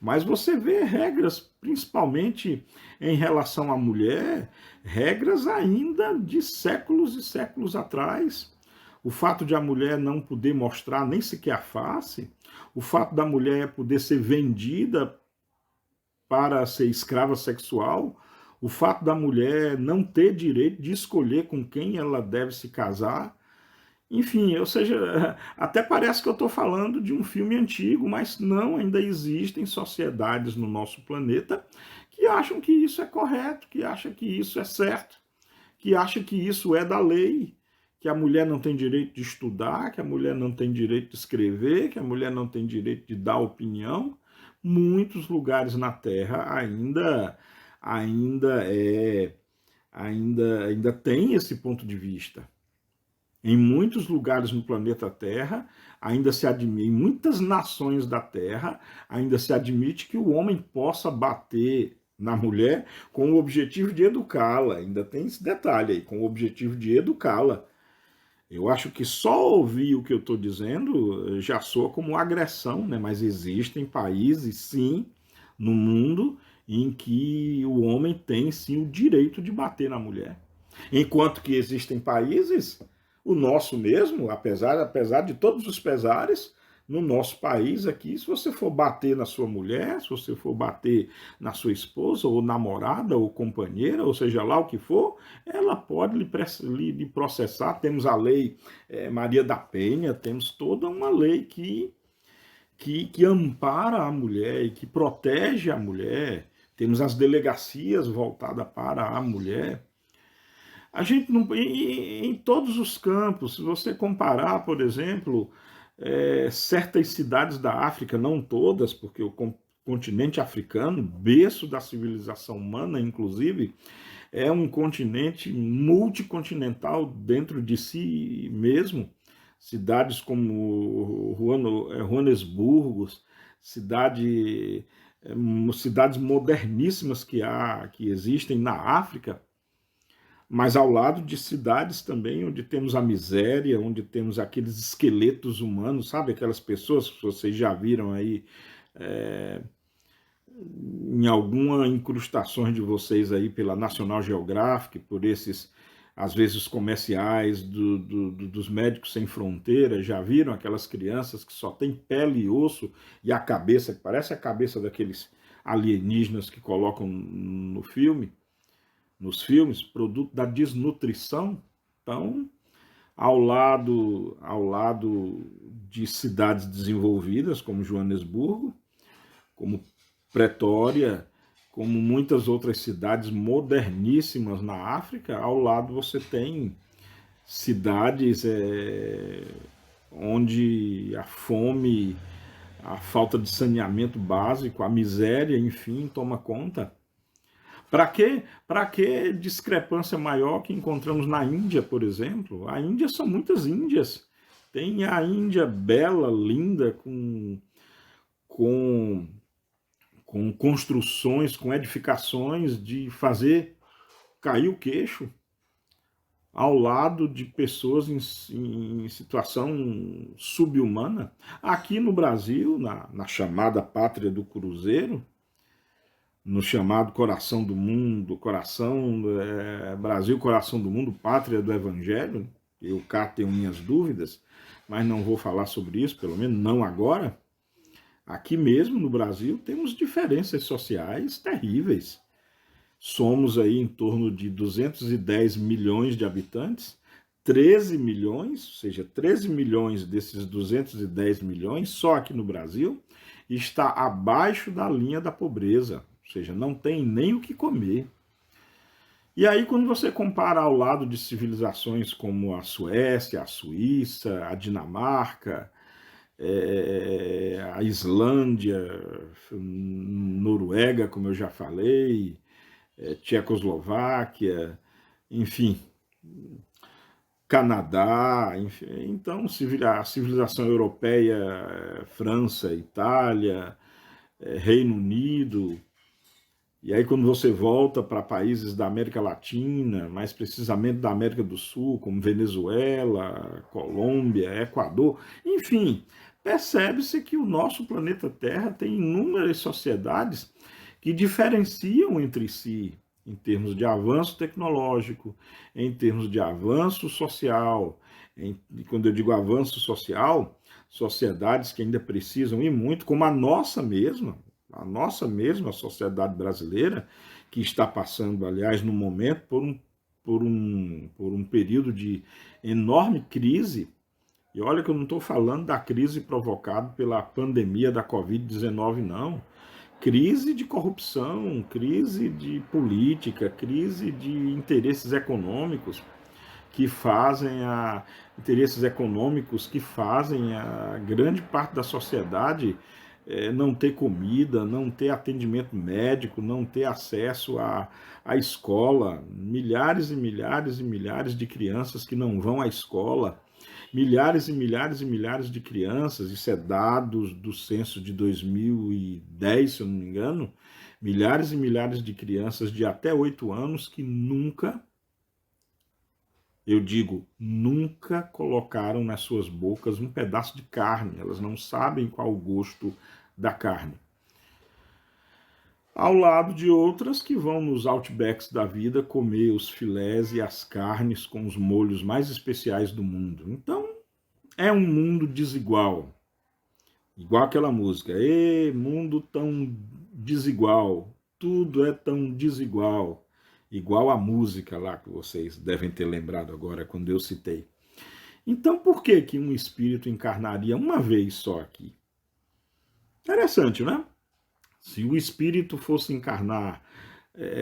[SPEAKER 1] mas você vê regras, principalmente em relação à mulher, regras ainda de séculos e séculos atrás. O fato de a mulher não poder mostrar nem sequer a face, o fato da mulher poder ser vendida para ser escrava sexual, o fato da mulher não ter direito de escolher com quem ela deve se casar. Enfim, ou seja, até parece que eu estou falando de um filme antigo, mas não, ainda existem sociedades no nosso planeta que acham que isso é correto, que acham que isso é certo, que acham que isso é da lei, que a mulher não tem direito de estudar, que a mulher não tem direito de escrever, que a mulher não tem direito de dar opinião. Muitos lugares na Terra ainda tem esse ponto de vista. Em muitos lugares no planeta Terra, ainda se admite, em muitas nações da Terra, ainda se admite que o homem possa bater na mulher com o objetivo de educá-la. Ainda tem esse detalhe aí, com o objetivo de educá-la. Eu acho que só ouvir o que eu estou dizendo já soa como agressão, né? Mas existem países, sim, no mundo em que o homem tem, sim, o direito de bater na mulher. Enquanto que existem países, o nosso mesmo, apesar de todos os pesares, no nosso país aqui, se você for bater na sua mulher, se você for bater na sua esposa, ou namorada, ou companheira, ou seja lá o que for, ela pode lhe processar. Temos a lei Maria da Penha, temos toda uma lei que ampara a mulher e que protege a mulher. Temos as delegacias voltadas para a mulher. A gente não, em todos os campos, se você comparar, por exemplo, certas cidades da África, não todas, porque o continente africano, berço da civilização humana, inclusive, é um continente multicontinental dentro de si mesmo. Cidades como Joanesburgo, cidades moderníssimas que existem na África, mas ao lado de cidades também onde temos a miséria, onde temos aqueles esqueletos humanos, sabe? Aquelas pessoas que vocês já viram aí em alguma incrustações de vocês aí pela National Geographic, por esses, às vezes, comerciais dos Médicos Sem Fronteiras, já viram aquelas crianças que só tem pele e osso e a cabeça, que parece a cabeça daqueles alienígenas que colocam no filme, nos filmes, produto da desnutrição? Então, ao lado de cidades desenvolvidas, como Joanesburgo, como Pretória, como muitas outras cidades moderníssimas na África, ao lado você tem cidades onde a fome, a falta de saneamento básico, a miséria, enfim, toma conta. Para que discrepância maior que encontramos na Índia, por exemplo? A Índia são muitas Índias. Tem a Índia bela, linda, com construções, com edificações de fazer cair o queixo, ao lado de pessoas em situação subhumana. Aqui no Brasil, na chamada Pátria do Cruzeiro, no chamado Coração do Mundo, Brasil, Coração do Mundo, Pátria do Evangelho, eu cá tenho minhas dúvidas, mas não vou falar sobre isso, pelo menos não agora. Aqui mesmo no Brasil temos diferenças sociais terríveis. Somos aí em torno de 210 milhões de habitantes, 13 milhões, ou seja, 13 milhões desses 210 milhões, só aqui no Brasil, está abaixo da linha da pobreza, ou seja, não tem nem o que comer. E aí, quando você compara ao lado de civilizações como a Suécia, a Suíça, a Dinamarca, a Islândia, Noruega, como eu já falei, Tchecoslováquia, enfim, Canadá, enfim, então a civilização europeia, França, Itália, Reino Unido. E aí quando você volta para países da América Latina, mais precisamente da América do Sul, como Venezuela, Colômbia, Equador, enfim, percebe-se que o nosso planeta Terra tem inúmeras sociedades que diferenciam entre si em termos de avanço tecnológico, em termos de avanço social. Quando eu digo avanço social, sociedades que ainda precisam e muito, como a nossa mesma sociedade brasileira, que está passando, aliás, no momento, por um período de enorme crise. E olha que eu não estou falando da crise provocada pela pandemia da Covid-19, não. Crise de corrupção, crise de política, crise de interesses econômicos que fazem a grande parte da sociedade não ter comida, não ter atendimento médico, não ter acesso à escola. Milhares e milhares e milhares de crianças que não vão à escola. Milhares e milhares e milhares de crianças, isso é dados do censo de 2010, se eu não me engano, milhares e milhares de crianças de até 8 anos que nunca, eu digo, nunca colocaram nas suas bocas um pedaço de carne, elas não sabem qual o gosto da carne. Ao lado de outras que vão nos outbacks da vida comer os filés e as carnes com os molhos mais especiais do mundo. Então, é um mundo desigual. Igual aquela música, mundo tão desigual, tudo é tão desigual. Igual a música lá que vocês devem ter lembrado agora quando eu citei. Então, por que um espírito encarnaria uma vez só aqui? Interessante, né? Se o espírito fosse encarnar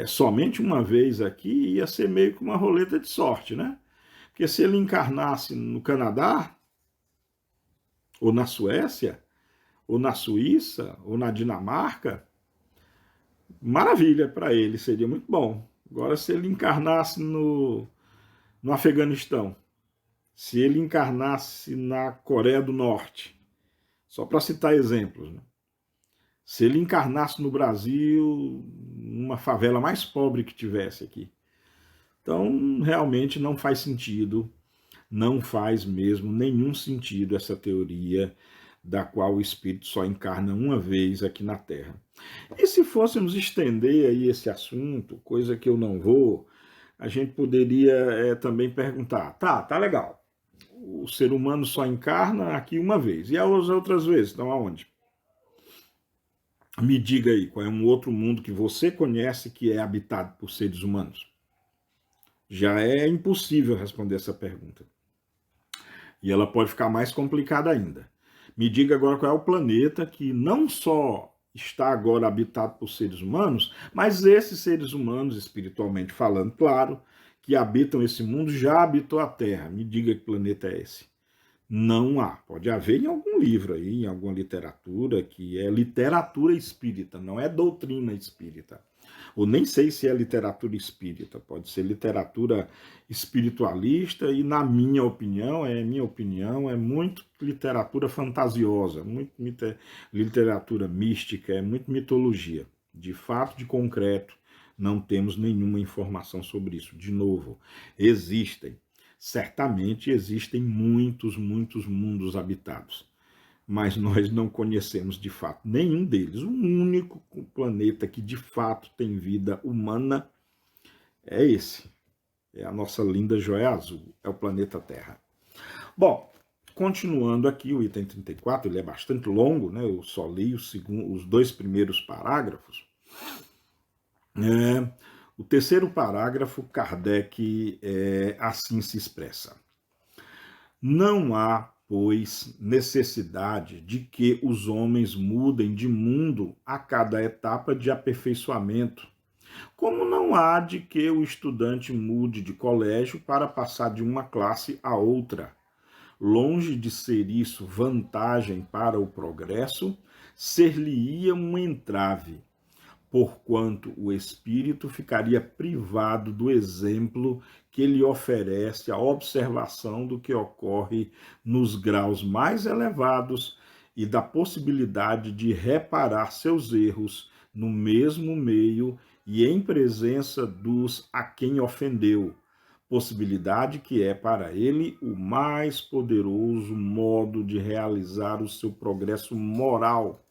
[SPEAKER 1] somente uma vez aqui, ia ser meio que uma roleta de sorte, né? Porque se ele encarnasse no Canadá, ou na Suécia, ou na Suíça, ou na Dinamarca, maravilha para ele, seria muito bom. Agora, se ele encarnasse no Afeganistão, se ele encarnasse na Coreia do Norte, só para citar exemplos, né? Se ele encarnasse no Brasil, numa favela mais pobre que tivesse aqui. Então, realmente não faz sentido, não faz mesmo nenhum sentido essa teoria da qual o espírito só encarna uma vez aqui na Terra. E se fôssemos estender aí esse assunto, coisa que eu não vou, a gente poderia também perguntar, tá legal, o ser humano só encarna aqui uma vez, e as outras vezes estão aonde? Me diga aí, qual é um outro mundo que você conhece que é habitado por seres humanos? Já é impossível responder essa pergunta. E ela pode ficar mais complicada ainda. Me diga agora qual é o planeta que não só está agora habitado por seres humanos, mas esses seres humanos, espiritualmente falando, claro, que habitam esse mundo, já habitou a Terra. Me diga que planeta é esse. Não há. Pode haver em algum livro aí, em alguma literatura, que é literatura espírita, não é doutrina espírita. Ou nem sei se é literatura espírita, pode ser literatura espiritualista e, na minha opinião, é muito literatura fantasiosa, muito literatura mística, é muito mitologia. De fato, de concreto, não temos nenhuma informação sobre isso. De novo, existem. Certamente existem muitos mundos habitados, mas nós não conhecemos de fato nenhum deles. O único planeta que de fato tem vida humana é esse. É a nossa linda joia azul, é o planeta Terra. Bom, continuando aqui, o item 34, ele é bastante longo, né? Eu só li os dois primeiros parágrafos. O terceiro parágrafo, Kardec assim se expressa. Não há, pois, necessidade de que os homens mudem de mundo a cada etapa de aperfeiçoamento, como não há de que o estudante mude de colégio para passar de uma classe a outra. Longe de ser isso vantagem para o progresso, ser-lhe-ia um entrave, porquanto o espírito ficaria privado do exemplo que lhe oferece a observação do que ocorre nos graus mais elevados e da possibilidade de reparar seus erros no mesmo meio e em presença dos a quem ofendeu, possibilidade que é para ele o mais poderoso modo de realizar o seu progresso moral.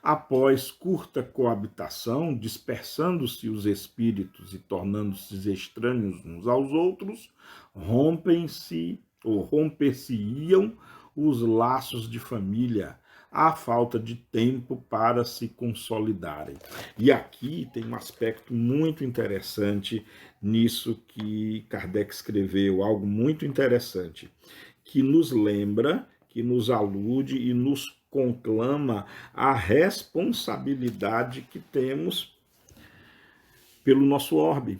[SPEAKER 1] Após curta coabitação, dispersando-se os espíritos e tornando-se estranhos uns aos outros, rompem-se ou romper-se-iam os laços de família, à falta de tempo para se consolidarem. E aqui tem um aspecto muito interessante nisso que Kardec escreveu, algo muito interessante, que nos lembra, que nos alude e nos conclama a responsabilidade que temos pelo nosso orbe.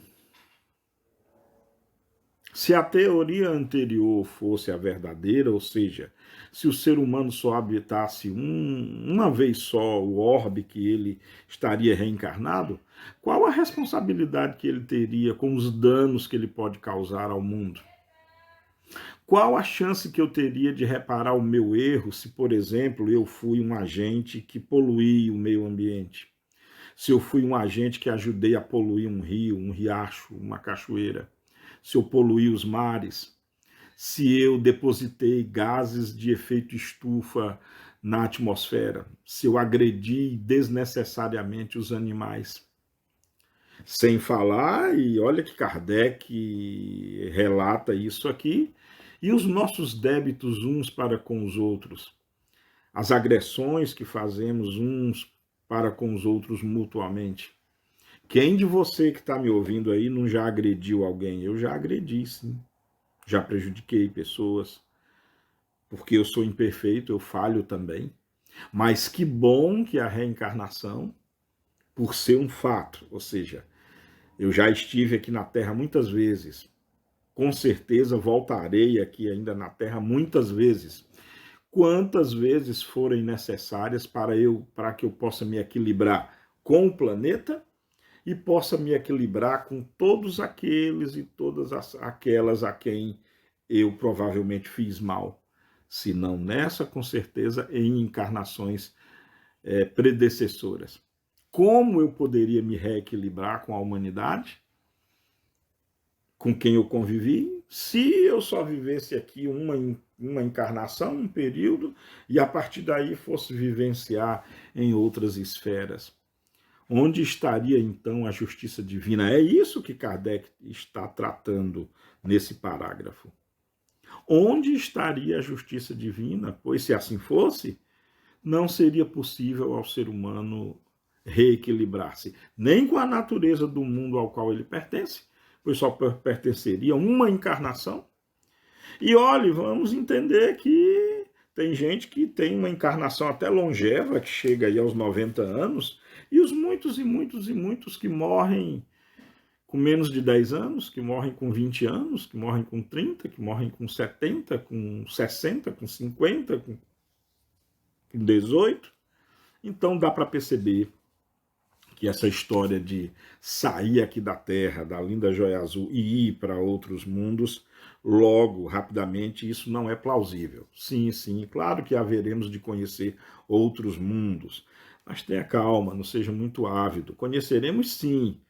[SPEAKER 1] Se a teoria anterior fosse a verdadeira, ou seja, se o ser humano só habitasse uma vez só o orbe que ele estaria reencarnado, qual a responsabilidade que ele teria com os danos que ele pode causar ao mundo? Qual a chance que eu teria de reparar o meu erro se, por exemplo, eu fui um agente que poluí o meio ambiente? Se eu fui um agente que ajudei a poluir um rio, um riacho, uma cachoeira? Se eu poluí os mares? Se eu depositei gases de efeito estufa na atmosfera? Se eu agredi desnecessariamente os animais? Sem falar, e olha que Kardec relata isso aqui, e os nossos débitos uns para com os outros, as agressões que fazemos uns para com os outros mutuamente. Quem de você que está me ouvindo aí não já agrediu alguém? Eu já agredi, sim. Já prejudiquei pessoas, porque eu sou imperfeito, eu falho também. Mas que bom que a reencarnação, por ser um fato, ou seja, eu já estive aqui na Terra muitas vezes, com certeza voltarei aqui ainda na Terra muitas vezes. quantas vezes forem necessárias para que eu possa me equilibrar com o planeta e possa me equilibrar com todos aqueles e todas aquelas a quem eu provavelmente fiz mal. Se não nessa, com certeza em encarnações predecessoras. Como eu poderia me reequilibrar com a humanidade, com quem eu convivi, se eu só vivesse aqui uma encarnação, um período, e a partir daí fosse vivenciar em outras esferas? Onde estaria então a justiça divina? É isso que Kardec está tratando nesse parágrafo. Onde estaria a justiça divina? Pois se assim fosse, não seria possível ao ser humano reequilibrar-se, nem com a natureza do mundo ao qual ele pertence, pois só pertenceria a uma encarnação. E olhe, vamos entender que tem gente que tem uma encarnação até longeva, que chega aí aos 90 anos, e os muitos e muitos e muitos que morrem com menos de 10 anos, que morrem com 20 anos, que morrem com 30, que morrem com 70, com 60, com 50, com 18. Então dá para perceber que essa história de sair aqui da Terra, da linda joia azul, e ir para outros mundos, logo, rapidamente, isso não é plausível. Sim, sim, claro que haveremos de conhecer outros mundos, mas tenha calma, não seja muito ávido. Conheceremos sim.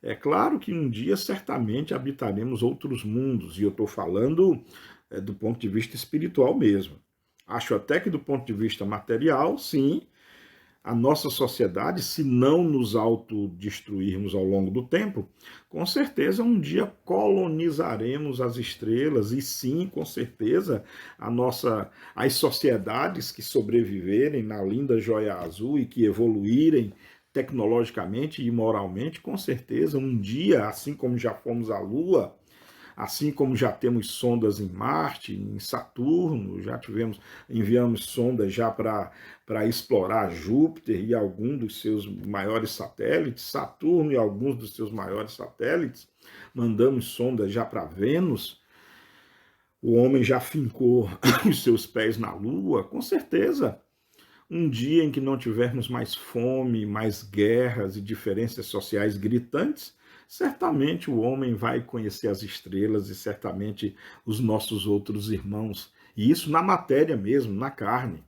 [SPEAKER 1] É claro que um dia certamente habitaremos outros mundos, e eu estou falando do ponto de vista espiritual mesmo. Acho até que do ponto de vista material, sim, a nossa sociedade, se não nos autodestruirmos ao longo do tempo, com certeza um dia colonizaremos as estrelas e sim, com certeza, as sociedades que sobreviverem na linda joia azul e que evoluírem tecnologicamente e moralmente, com certeza um dia, assim como já fomos à Lua, assim como já temos sondas em Marte, em Saturno, enviamos sondas já para explorar Júpiter e alguns dos seus maiores satélites, Saturno e alguns dos seus maiores satélites, mandamos sondas já para Vênus, o homem já fincou os seus pés na Lua, com certeza. Um dia em que não tivermos mais fome, mais guerras e diferenças sociais gritantes, certamente o homem vai conhecer as estrelas e certamente os nossos outros irmãos. E isso na matéria mesmo, na carne.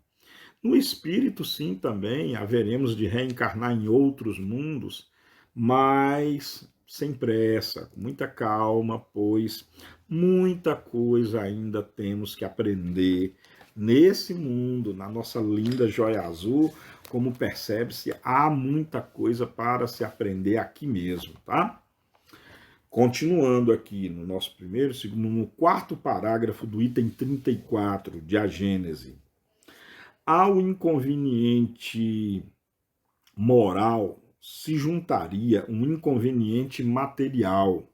[SPEAKER 1] No espírito, sim, também haveremos de reencarnar em outros mundos, mas sem pressa, com muita calma, pois muita coisa ainda temos que aprender nesse mundo, na nossa linda joia azul. Como percebe-se, há muita coisa para se aprender aqui mesmo, tá? Continuando aqui no nosso primeiro, segundo, no quarto parágrafo do item 34 de A Gênese. Ao inconveniente moral se juntaria um inconveniente material.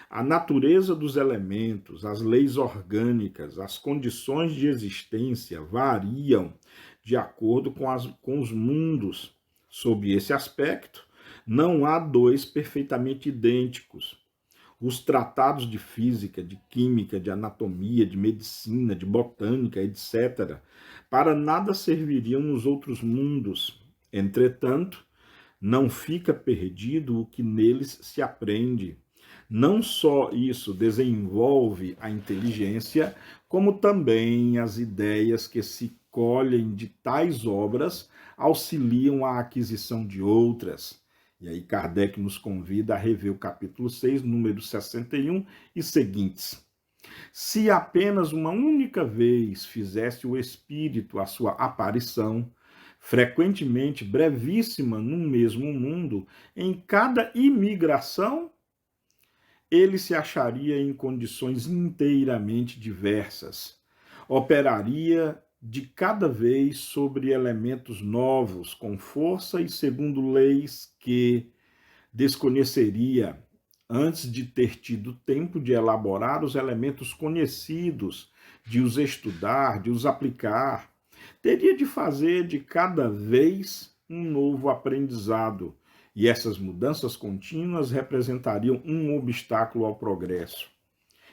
[SPEAKER 1] A natureza dos elementos, as leis orgânicas, as condições de existência variam de acordo com os mundos. Sob esse aspecto, não há dois perfeitamente idênticos. Os tratados de física, de química, de anatomia, de medicina, de botânica, etc., para nada serviriam nos outros mundos. Entretanto, não fica perdido o que neles se aprende. Não só isso desenvolve a inteligência, como também as ideias que se colhem de tais obras auxiliam a aquisição de outras. E aí Kardec nos convida a rever o capítulo 6, número 61 e seguintes. Se apenas uma única vez fizesse o espírito a sua aparição, frequentemente brevíssima num mesmo mundo, em cada imigração, ele se acharia em condições inteiramente diversas. Operaria de cada vez sobre elementos novos, com força e segundo leis que desconheceria antes de ter tido tempo de elaborar os elementos conhecidos, de os estudar, de os aplicar. Teria de fazer de cada vez um novo aprendizado, e essas mudanças contínuas representariam um obstáculo ao progresso.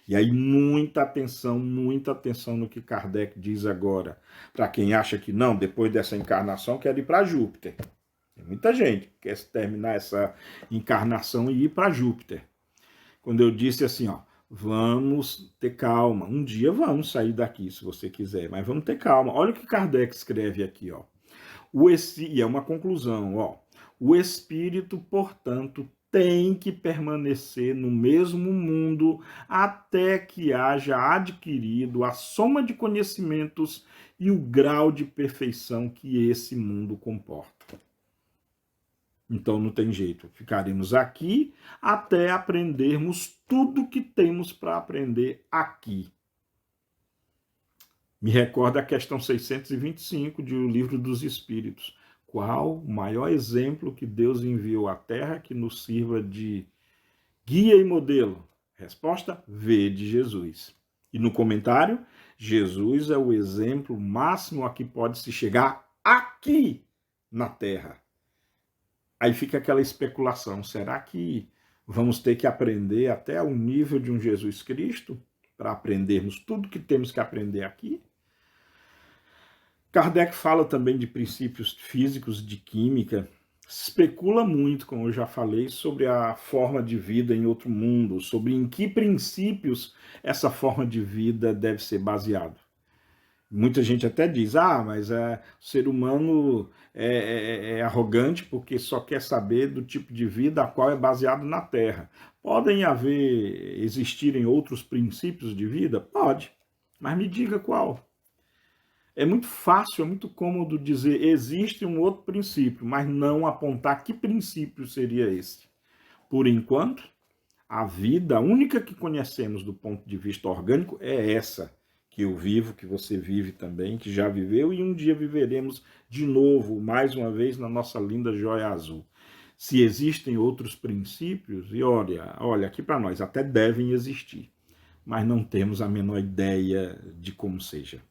[SPEAKER 1] E aí muita atenção no que Kardec diz agora. Para quem acha que não, depois dessa encarnação quer ir para Júpiter. Tem muita gente que quer terminar essa encarnação e ir para Júpiter. Quando eu disse assim, ó, vamos ter calma. Um dia vamos sair daqui, se você quiser, mas vamos ter calma. Olha o que Kardec escreve aqui, ó. E é uma conclusão, ó. O espírito, portanto, tem que permanecer no mesmo mundo até que haja adquirido a soma de conhecimentos e o grau de perfeição que esse mundo comporta. Então não tem jeito, ficaremos aqui até aprendermos tudo que temos para aprender aqui. Me recorda a questão 625 de O Livro dos Espíritos. Qual o maior exemplo que Deus enviou à Terra que nos sirva de guia e modelo? Resposta: vede Jesus. E no comentário, Jesus é o exemplo máximo a que pode se chegar aqui na Terra. Aí fica aquela especulação, será que vamos ter que aprender até o nível de um Jesus Cristo para aprendermos tudo que temos que aprender aqui? Kardec fala também de princípios físicos, de química, especula muito, como eu já falei, sobre a forma de vida em outro mundo, sobre em que princípios essa forma de vida deve ser baseada. Muita gente até diz, mas o ser humano é arrogante porque só quer saber do tipo de vida a qual é baseado na Terra. Podem existirem outros princípios de vida? Pode, mas me diga qual. É muito fácil, é muito cômodo dizer existe um outro princípio, mas não apontar que princípio seria esse. Por enquanto, a vida, a única que conhecemos do ponto de vista orgânico é essa, que eu vivo, que você vive também, que já viveu e um dia viveremos de novo, mais uma vez, na nossa linda joia azul. Se existem outros princípios, e olha aqui para nós, até devem existir, mas não temos a menor ideia de como seja.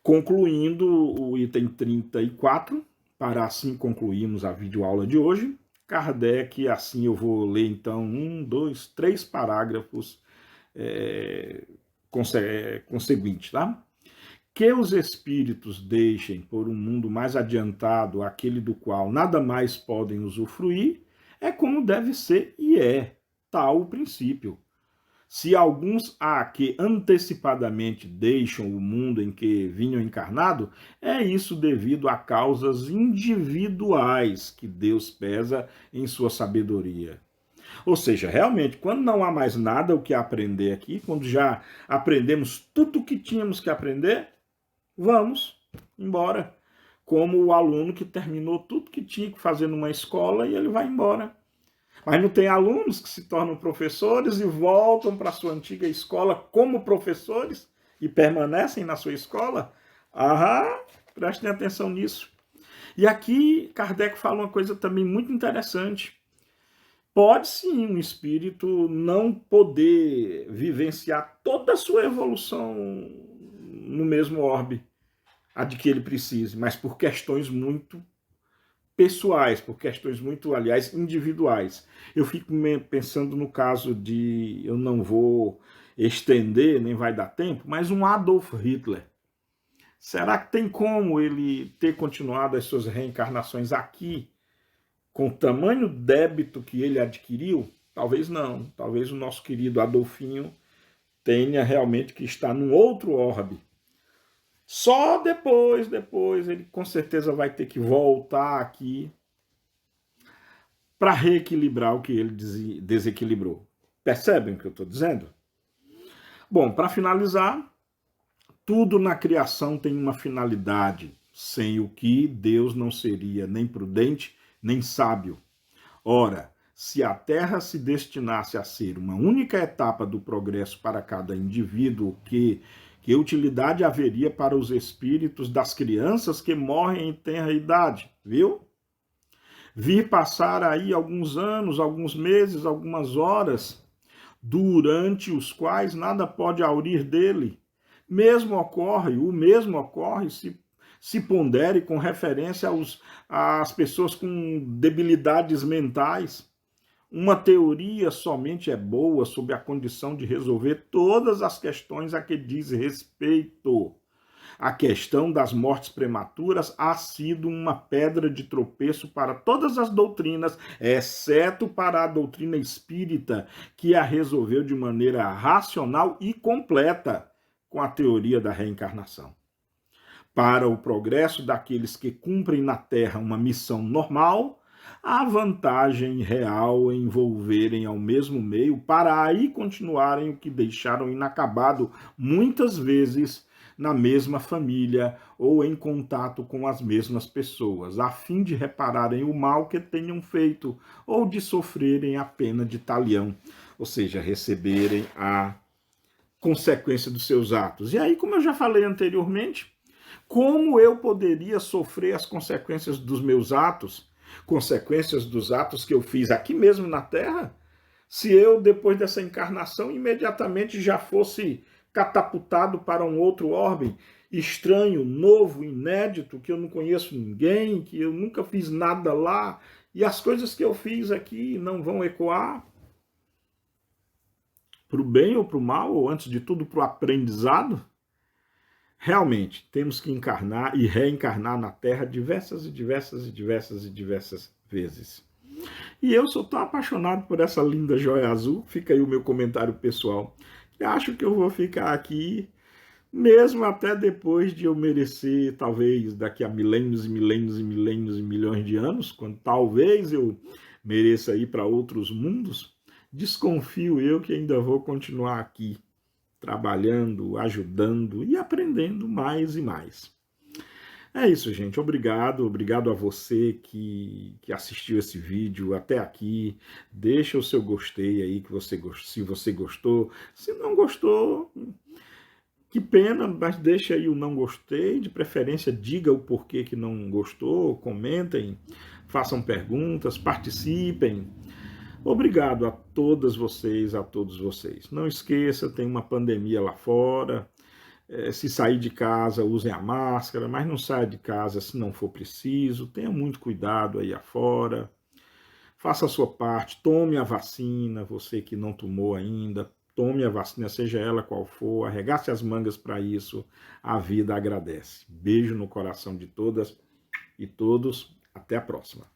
[SPEAKER 1] Concluindo o item 34, para assim concluirmos a videoaula de hoje, Kardec, assim eu vou ler então 3 parágrafos conseguintes, tá? Que os espíritos deixem por um mundo mais adiantado aquele do qual nada mais podem usufruir, é como deve ser e é tal o princípio. Se alguns há que antecipadamente deixam o mundo em que vinham encarnado, é isso devido a causas individuais que Deus pesa em sua sabedoria. Ou seja, realmente, quando não há mais nada o que aprender aqui, quando já aprendemos tudo o que tínhamos que aprender, vamos embora. Como o aluno que terminou tudo que tinha que fazer numa escola e ele vai embora. Mas não tem alunos que se tornam professores e voltam para a sua antiga escola como professores e permanecem na sua escola? Prestem atenção nisso. E aqui Kardec fala uma coisa também muito interessante. Pode sim um espírito não poder vivenciar toda a sua evolução no mesmo orbe, a de que ele precise, mas por questões muito pessoais, por questões muito, aliás, individuais. Eu fico pensando no caso de, eu não vou estender, nem vai dar tempo, mas um Adolf Hitler. Será que tem como ele ter continuado as suas reencarnações aqui, com o tamanho débito que ele adquiriu? Talvez não. Talvez o nosso querido Adolfinho tenha realmente que estar num outro orbe. Só depois ele com certeza vai ter que voltar aqui para reequilibrar o que ele desequilibrou. Percebem o que eu estou dizendo? Bom, para finalizar, tudo na criação tem uma finalidade, sem o que Deus não seria nem prudente, nem sábio. Ora, se a Terra se destinasse a ser uma única etapa do progresso para cada indivíduo, que utilidade haveria para os espíritos das crianças que morrem em tenra idade, viu? Vir passar aí alguns anos, alguns meses, algumas horas, durante os quais nada pode aurir dele. O mesmo ocorre se pondere com referência às pessoas com debilidades mentais, Uma teoria somente é boa sob a condição de resolver todas as questões a que diz respeito. A questão das mortes prematuras ha sido uma pedra de tropeço para todas as doutrinas, exceto para a doutrina espírita, que a resolveu de maneira racional e completa com a teoria da reencarnação. Para o progresso daqueles que cumprem na Terra uma missão normal, há vantagem real em envolverem ao mesmo meio para aí continuarem o que deixaram inacabado muitas vezes na mesma família ou em contato com as mesmas pessoas, a fim de repararem o mal que tenham feito ou de sofrerem a pena de talião, ou seja, receberem a consequência dos seus atos. E aí, como eu já falei anteriormente, como eu poderia sofrer as consequências dos meus atos, consequências dos atos que eu fiz aqui mesmo na Terra, se eu, depois dessa encarnação, imediatamente já fosse catapultado para um outro orbe estranho, novo, inédito, que eu não conheço ninguém, que eu nunca fiz nada lá, e as coisas que eu fiz aqui não vão ecoar para o bem ou para o mal, ou antes de tudo para o aprendizado? Realmente, temos que encarnar e reencarnar na Terra diversas vezes. E eu sou tão apaixonado por essa linda joia azul, fica aí o meu comentário pessoal, que acho que eu vou ficar aqui, mesmo até depois de eu merecer, talvez daqui a milênios e milênios e milênios e milhões de anos, quando talvez eu mereça ir para outros mundos, desconfio eu que ainda vou continuar aqui, trabalhando, ajudando e aprendendo mais e mais. É isso, gente. Obrigado a você que assistiu esse vídeo até aqui. Deixa o seu gostei aí, se você gostou. Se não gostou, que pena, mas deixa aí o não gostei. De preferência, diga o porquê que não gostou, comentem, façam perguntas, participem. Obrigado a todas vocês, a todos vocês. Não esqueça, tem uma pandemia lá fora. Se sair de casa, usem a máscara, mas não saia de casa se não for preciso. Tenha muito cuidado aí afora. Faça a sua parte, tome a vacina, você que não tomou ainda, tome a vacina, seja ela qual for, arregace as mangas para isso, a vida agradece. Beijo no coração de todas e todos, até a próxima.